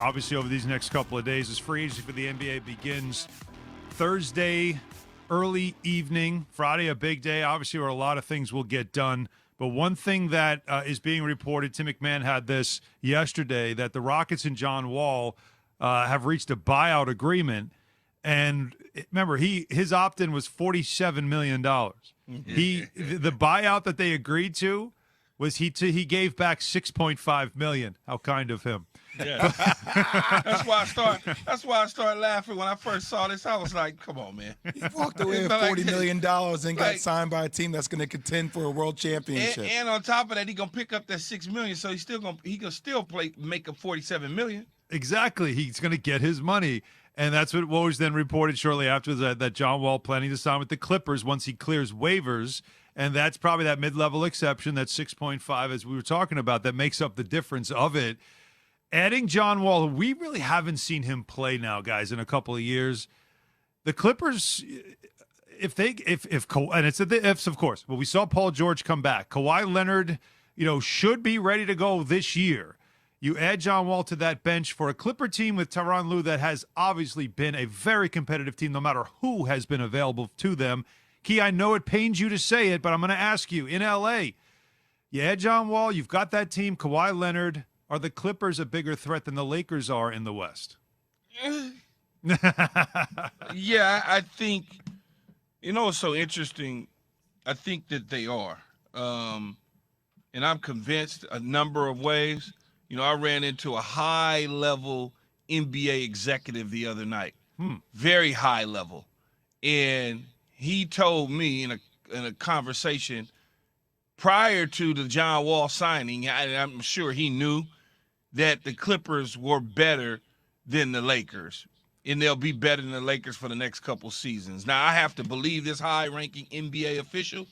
Obviously, over these next couple of days, as free agency for the NBA begins Thursday, early evening, Friday, a big day, obviously, where a lot of things will get done. But one thing that is being reported, Tim McMahon had this yesterday, that the Rockets and John Wall have reached a buyout agreement. And remember, his opt-in was $47 million. The buyout that they agreed to was he gave back $6.5 million. How kind of him. Yeah. That's why I started laughing when I first saw this. I was like, come on, man. He walked away with $40 million and got signed by a team that's going to contend for a world championship. And on top of that, he's going to pick up that $6 million, so he can still make up $47 million. Exactly. He's going to get his money. And that's what was then reported shortly after that John Wall planning to sign with the Clippers once he clears waivers. And that's probably that mid-level exception, that 6.5, as we were talking about, that makes up the difference of it. Adding John Wall, we really haven't seen him play now, guys, in a couple of years. The Clippers, and it's the ifs, of course. But we saw Paul George come back. Kawhi Leonard, should be ready to go this year. You add John Wall to that bench for a Clipper team with Tyronn Lue that has obviously been a very competitive team, no matter who has been available to them. Key, I know it pains you to say it, but I'm going to ask you, in L.A., you add John Wall, you've got that team, Kawhi Leonard. Are the Clippers a bigger threat than the Lakers are in the West? Yeah, I think, it's so interesting. I think that they are. And I'm convinced a number of ways. I ran into a high-level NBA executive the other night, very high level. And he told me in a conversation prior to the John Wall signing, I'm sure he knew that the Clippers were better than the Lakers, and they'll be better than the Lakers for the next couple seasons. Now, I have to believe this high-ranking NBA official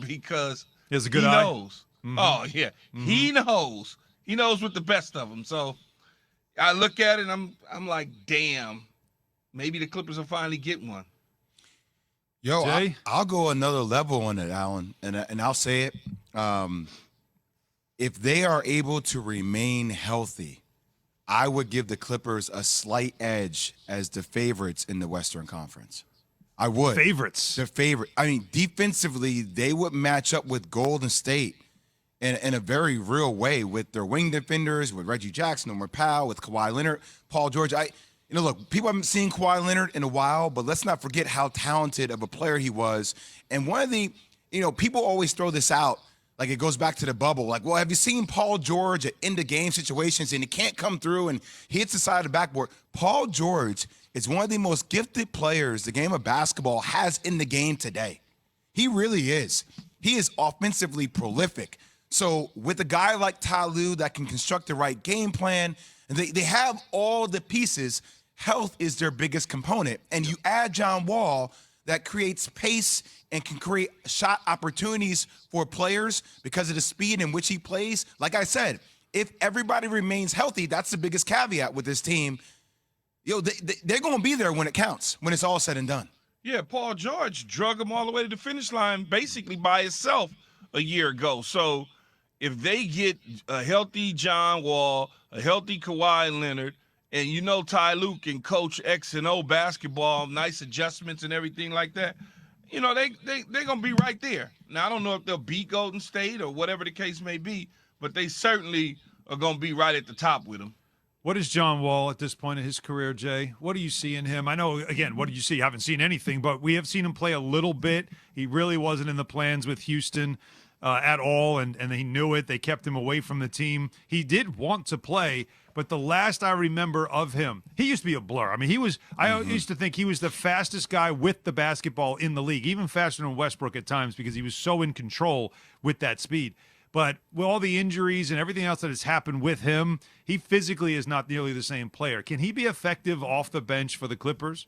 because he has a good he eye. knows. Mm-hmm. Oh, yeah. Mm-hmm. He knows. He knows with the best of them. So I look at it, and I'm like, damn, maybe the Clippers will finally get one. Yo, I'll go another level on it, Alan, and I'll say it. If they are able to remain healthy, I would give the Clippers a slight edge as the favorites in the Western Conference. I would. Favorites. The favorite. I mean, defensively, they would match up with Golden State in a very real way with their wing defenders, with Reggie Jackson, Norman Powell, with Kawhi Leonard, Paul George. Look, people haven't seen Kawhi Leonard in a while, but let's not forget how talented of a player he was. And one of the, people always throw this out, like it goes back to the bubble. Like, well, have you seen Paul George at end-of-game situations and he can't come through and he hits the side of the backboard? Paul George is one of the most gifted players the game of basketball has in the game today. He really is. He is offensively prolific. So with a guy like Ty Lue that can construct the right game plan, and they have all the pieces, health is their biggest component. And you add John Wall that creates pace and can create shot opportunities for players because of the speed in which he plays. Like I said, if everybody remains healthy, that's the biggest caveat with this team. They're going to be there when it counts, when it's all said and done. Yeah, Paul George drug him all the way to the finish line basically by himself a year ago. So if they get a healthy John Wall, a healthy Kawhi Leonard, and Ty Lue can coach X and O basketball, nice adjustments and everything like that, they're going to be right there. Now, I don't know if they'll beat Golden State or whatever the case may be, but they certainly are going to be right at the top with them. What is John Wall at this point in his career, Jay? What do you see in him? I know, again, what did you see? You haven't seen anything, but we have seen him play a little bit. He really wasn't in the plans with Houston at all, and he knew it. They kept him away from the team. He did want to play, but the last I remember of him, he used to be a blur. I mean, I used to think he was the fastest guy with the basketball in the league, even faster than Westbrook at times because he was so in control with that speed. But with all the injuries and everything else that has happened with him, he physically is not nearly the same player. Can he be effective off the bench for the Clippers?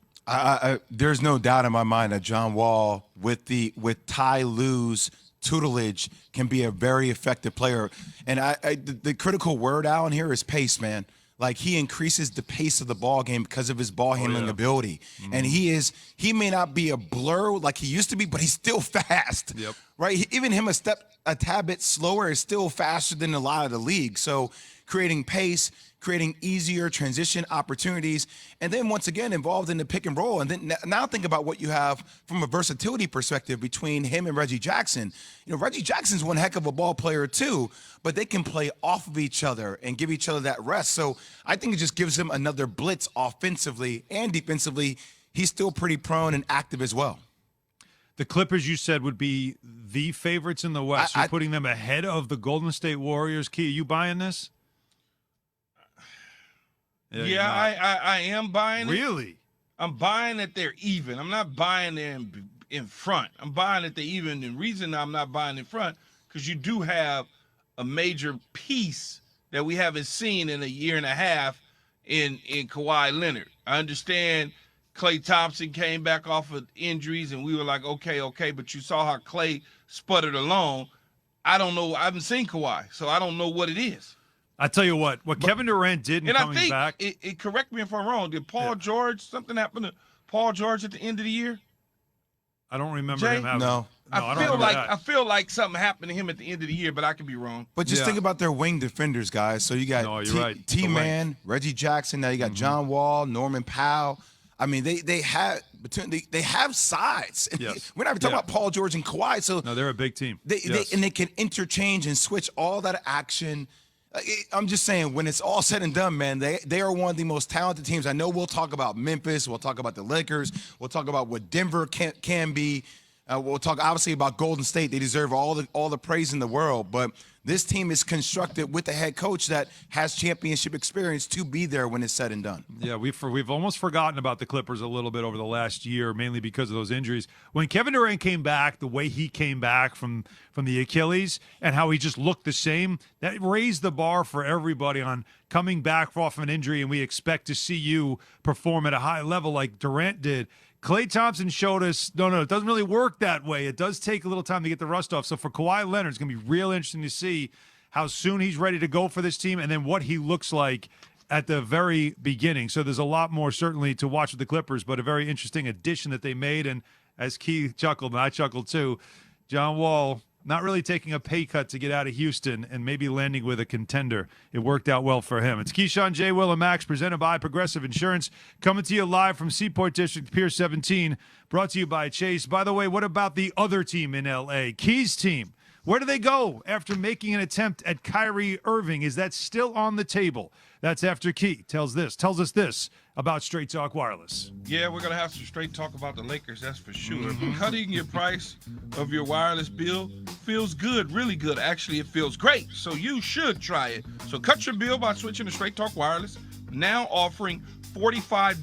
There's no doubt in my mind that John Wall, with Ty Lue's tutelage, can be a very effective player. And the critical word, Alan, here is pace, man. Like, he increases the pace of the ball game because of his ball handling ability. Mm-hmm. And he may not be a blur like he used to be, but he's still fast. Yep. Right? Even him a tad bit slower is still faster than a lot of the league. So creating pace, creating easier transition opportunities, and then once again involved in the pick and roll. And then now think about what you have from a versatility perspective between him and Reggie Jackson. You know, Reggie Jackson's one heck of a ball player too, but they can play off of each other and give each other that rest. So I think it just gives him another blitz offensively and defensively. He's still pretty prone and active as well. The Clippers, you said, would be the favorites in the West. You're putting them ahead of the Golden State Warriors. Key, are you buying this? Yeah, I am buying it. Really? I'm buying that they're even. I'm not buying them in front. I'm buying that they're even. The reason I'm not buying in front, because you do have a major piece that we haven't seen in a year and a half in Kawhi Leonard. I understand Klay Thompson came back off of injuries, and we were like, okay, but you saw how Klay sputtered along. I don't know. I haven't seen Kawhi, so I don't know what it is. I tell you what Kevin Durant did in coming I think, back. It correct me if I'm wrong. Did Paul George, something happen to Paul George at the end of the year? I don't remember Jay? him having. No. I feel like something happened to him at the end of the year, but I could be wrong. But just think about their wing defenders, guys. So you got right. T-Man, Reggie Jackson. Now you got John Wall, Norman Powell. I mean, they have sides. Yes. We're not even talking about Paul George and Kawhi. So No, they're a big team. They can interchange and switch all that action. I'm just saying, when it's all said and done, man, they are one of the most talented teams. I know we'll talk about Memphis. We'll talk about the Lakers. We'll talk about what Denver can be. We'll talk obviously about Golden State. They deserve all the praise in the world. But this team is constructed with a head coach that has championship experience to be there when it's said and done. Yeah, we've almost forgotten about the Clippers a little bit over the last year, mainly because of those injuries. When Kevin Durant came back, the way he came back from the Achilles and how he just looked the same, that raised the bar for everybody on coming back off an injury, and we expect to see you perform at a high level like Durant did. Klay Thompson showed us, no, it doesn't really work that way. It does take a little time to get the rust off. So for Kawhi Leonard, it's going to be real interesting to see how soon he's ready to go for this team and then what he looks like at the very beginning. So there's a lot more certainly to watch with the Clippers, but a very interesting addition that they made. And as Keith chuckled, and I chuckled too, John Wall not really taking a pay cut to get out of Houston and maybe landing with a contender. It worked out well for him. It's Keyshawn, J. Will, and Max, presented by Progressive Insurance, coming to you live from Seaport District, Pier 17, brought to you by Chase. By the way, what about the other team in L.A., Key's team? Where do they go after making an attempt at Kyrie Irving? Is that still on the table? That's after Key tells us this about Straight Talk Wireless. Yeah, we're going to have some straight talk about the Lakers, that's for sure. Cutting your price of your wireless bill feels good, really good. Actually, it feels great, so you should try it. So cut your bill by switching to Straight Talk Wireless, now offering $45